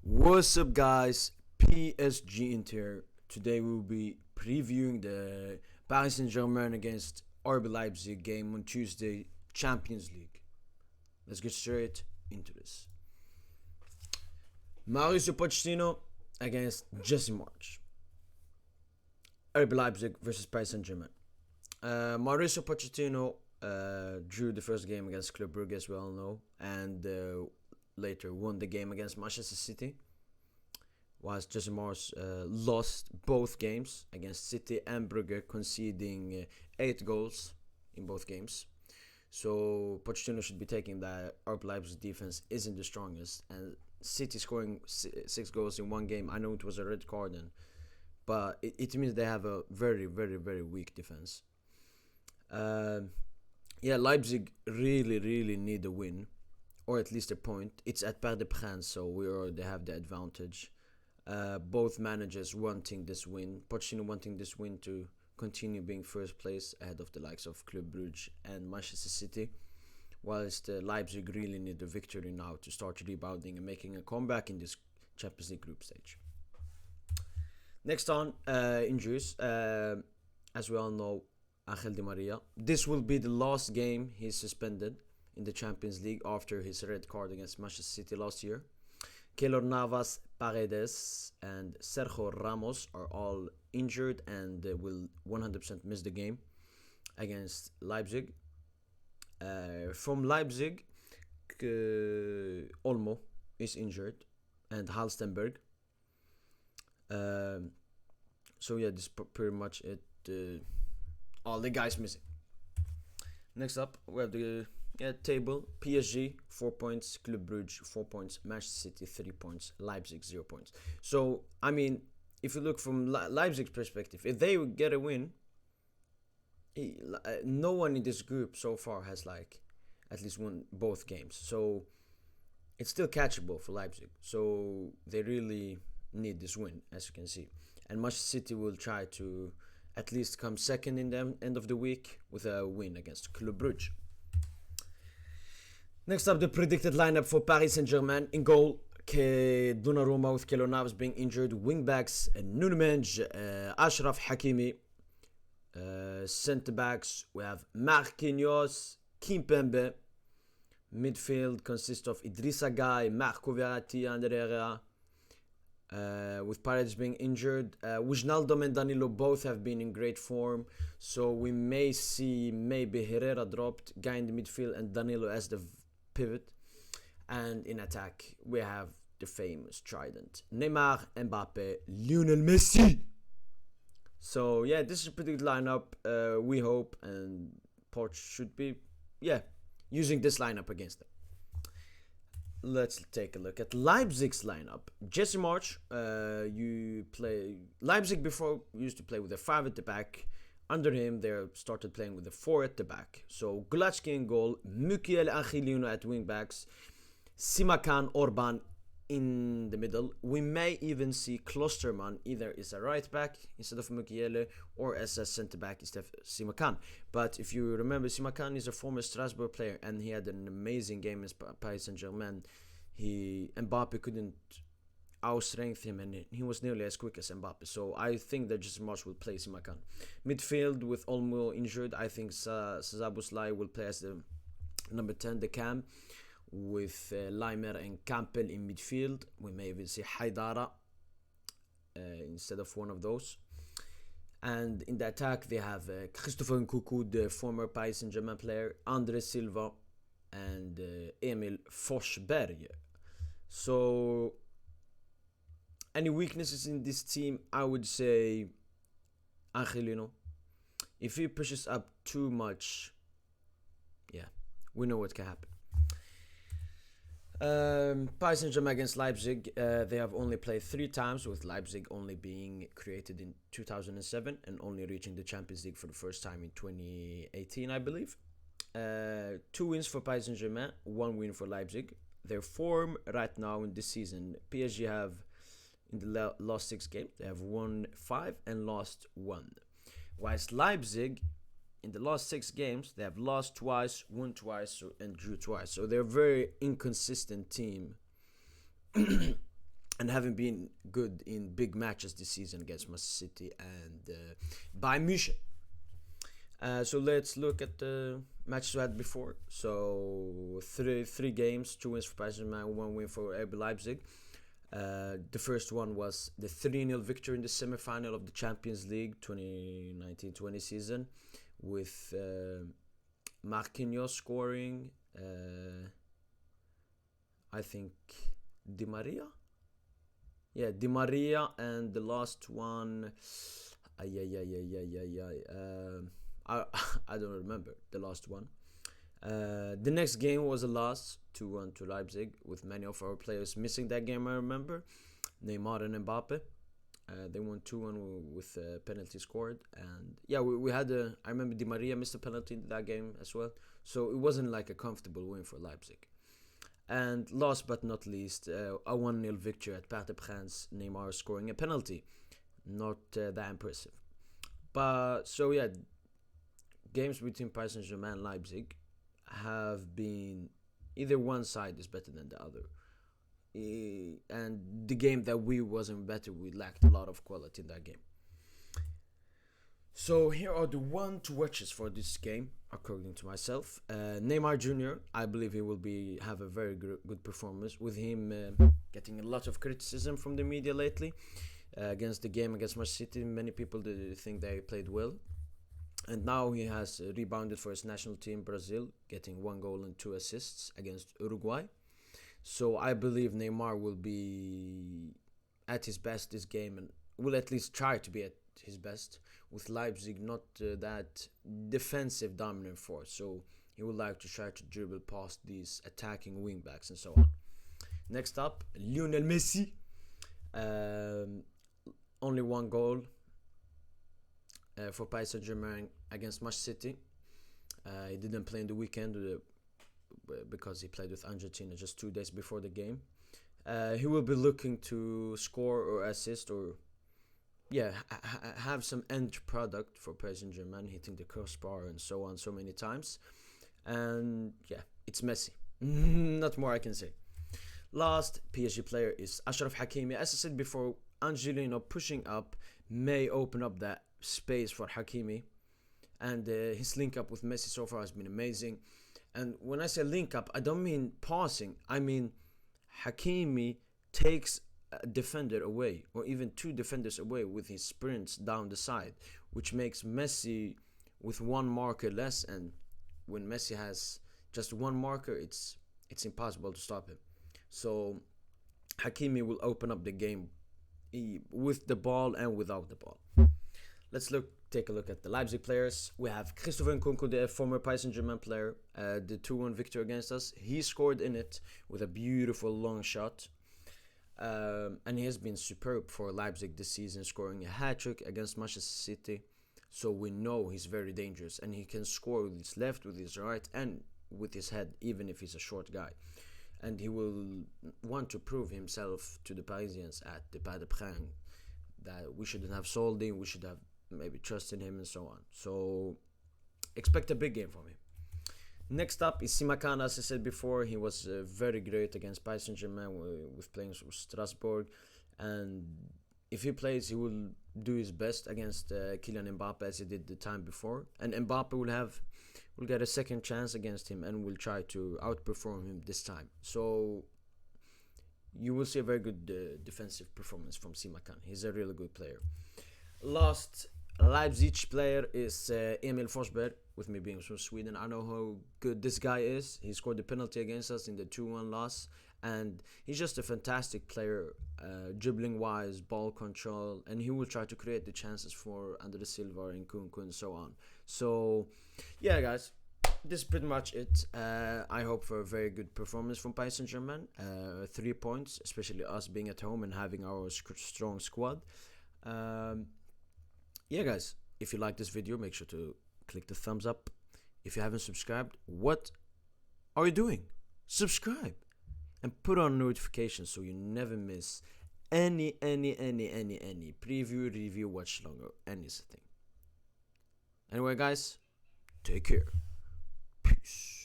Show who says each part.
Speaker 1: What's up, guys? PSG here. Today we will be previewing the Paris Saint-Germain against RB Leipzig game on Tuesday, Champions League. Let's get straight into this. Mauricio Pochettino against Jesse March. RB Leipzig versus Paris Saint-Germain. Mauricio Pochettino drew the first game against Club Brugge, as we all know, and later won the game against Manchester City, whilst Jesse Marsh lost both games against City and Brugge, conceding 8 goals in both games. So Pochettino should be taking that RB Leipzig defense isn't the strongest, and City scoring 6 goals in one game. I know it was a red card, but it means they have a very, very, very weak defense. Leipzig really need a win, or at least a point. It's at Parc des Princes, so we already have the advantage. Both managers wanting this win. Pochettino wanting this win to continue being first place ahead of the likes of Club Brugge and Manchester City, whilst Leipzig really need a victory now to start rebounding and making a comeback in this Champions League group stage. Next on, injuries. As we all know, Angel Di Maria. This will be the last game he's suspended in the Champions League after his red card against Manchester City last year. Keylor Navas, Paredes, and Sergio Ramos are all injured and will 100% miss the game against Leipzig. From Leipzig, Olmo is injured, and Halstenberg. This is pretty much it. All the guys missing. Next up, we have the table. PSG 4 points, Club Brugge 4 points, Manchester City 3 points, Leipzig 0 points. So I mean, if you look from Leipzig's perspective, if they would get a win, no one in this group so far has at least won both games. So it's still catchable for Leipzig. So they really need this win, as you can see. And Manchester City will try to at least come second in the end of the week with a win against Club Brugge. Next up, the predicted lineup for Paris Saint-Germain. In goal, Donnarumma with Keylor Navas being injured. Wingbacks, Nuno Mendes, Achraf Hakimi. Centre backs, we have Marquinhos, Kimpembe. Midfield consists of Idrissa Gueye, Marco Verratti, and Herrera. With Paredes being injured, Wijnaldum and Danilo both have been in great form, so we may see maybe Herrera dropped, Guy in the midfield, and Danilo as the pivot. And in attack, we have the famous trident: Neymar, Mbappe, Lionel Messi. So this is a pretty good lineup. We hope, and Poch should be using this lineup against them. Let's take a look at Leipzig's lineup. Jesse March, Leipzig before used to play with a 5 at the back. Under him, they started playing with a 4 at the back. So Gulacki in goal, Mukiel Angelino at wing backs, Simakan Orban in the middle. We may even see Klosterman either as a right back instead of Mukiele or as a centre back instead of Simakan. But if you remember, Simakan is a former Strasbourg player and he had an amazing game in Paris Saint-Germain. Mbappe couldn't outstrength him and he was nearly as quick as Mbappe. So I think that Jesse March will play Simakan. Midfield with Olmo injured, I think Szoboszlai will play as the number 10, the cam, with Leimer and Campbell in midfield. We may even see Haidara instead of one of those. And in the attack, they have Christopher Nkunku, the former Paris Saint-Germain player, Andre Silva, and Emil Forsberg. So, any weaknesses in this team? I would say Angelino. If he pushes up too much, we know what can happen. Paris Saint-Germain against Leipzig, they have only played 3 times, with Leipzig only being created in 2007 and only reaching the Champions League for the first time in 2018, I believe. 2 wins for Paris Saint-Germain, 1 win for Leipzig. Their form right now in this season, PSG have in the last 6 games, they have won 5 and lost 1. Whilst Leipzig in the last 6 games, they have lost twice, won twice, and drew twice. So they're a very inconsistent team. And and haven't been good in big matches this season against Man City and Bayern Munich. So let's look at the matches we had before. So three games, 2 wins for Paris Saint-Germain, 1 win for RB Leipzig. The first one was the 3-0 victory in the semi-final of the Champions League 2019-20 season, with Marquinhos scoring, I think Di Maria? Yeah, Di Maria, and the last one, I don't remember the last one. The next game was a loss, 2-1 to Leipzig, with many of our players missing that game, I remember. Neymar and Mbappe. They won 2-1 with a penalty scored. And yeah, we had I remember Di Maria missed a penalty in that game as well. So it wasn't like a comfortable win for Leipzig. And last but not least, a 1-0 victory at Parc des Princes, Neymar scoring a penalty. Not that impressive. But so yeah, games between Paris Saint-Germain and Leipzig have been either one side is better than the other. And the game that we wasn't better, we lacked a lot of quality in that game. So here are the 1 to watches for this game, according to myself. Neymar Jr, I believe he will have a very good performance, with him getting a lot of criticism from the media lately against the game against Man City. Many people think they played well. And now he has rebounded for his national team, Brazil, getting 1 goal and 2 assists against Uruguay. So I believe Neymar will be at his best this game, and will at least try to be at his best, with Leipzig not that defensive dominant force. So he would like to try to dribble past these attacking wingbacks and so on. Next up, Lionel Messi. Only 1 goal for Paris Saint-Germain against Man City. He didn't play in the weekend because he played with Argentina just 2 days before the game. He will be looking to score or assist, or have some end product for Paris Saint-Germain, hitting the crossbar and so on so many times. And yeah, it's Messi. Not more I can say. Last PSG player is Achraf Hakimi. As I said before, Angelino pushing up may open up that space for Hakimi, and his link up with Messi so far has been amazing. And when I say link up, I don't mean passing, I mean Hakimi takes a defender away, or even 2 defenders away, with his sprints down the side, which makes Messi with 1 marker less. And when Messi has just 1 marker, it's impossible to stop him. So Hakimi will open up the game with the ball and without the ball. Let's take a look at the Leipzig players. We have Christopher Nkunku, the former Paris Saint-Germain player, the 2-1 victory against us. He scored in it with a beautiful long shot. And he has been superb for Leipzig this season, scoring a hat-trick against Manchester City. So we know he's very dangerous, and he can score with his left, with his right, and with his head, even if he's a short guy. And he will want to prove himself to the Parisians at the Parc des Princes, that we shouldn't have sold him, we should have maybe trusted him and so on. So expect a big game from him. Next up is Simek. As I said before, he was very great against Paris Saint-Germain with playing with Strasbourg, and if he plays, he will do his best against Kylian Mbappe, as he did the time before, and Mbappe will get a second chance against him and will try to outperform him this time. So you will see a very good defensive performance from Simek. He's a really good player. Last Leipzig player is Emil Forsberg. With me being from Sweden, I know how good this guy is. He scored the penalty against us in the 2-1 loss, and he's just a fantastic player, dribbling wise, ball control, and he will try to create the chances for Andre Silva and Nkunku and so on. So yeah, guys, this is pretty much it. I hope for a very good performance from Paris Saint-Germain. 3 points, especially us being at home and having our strong squad. Yeah, guys, if you like this video, make sure to click the thumbs up. If you haven't subscribed, what are you doing? Subscribe and put on notifications so you never miss any preview, review, watch along, or anything. Anyway, guys, take care. Peace.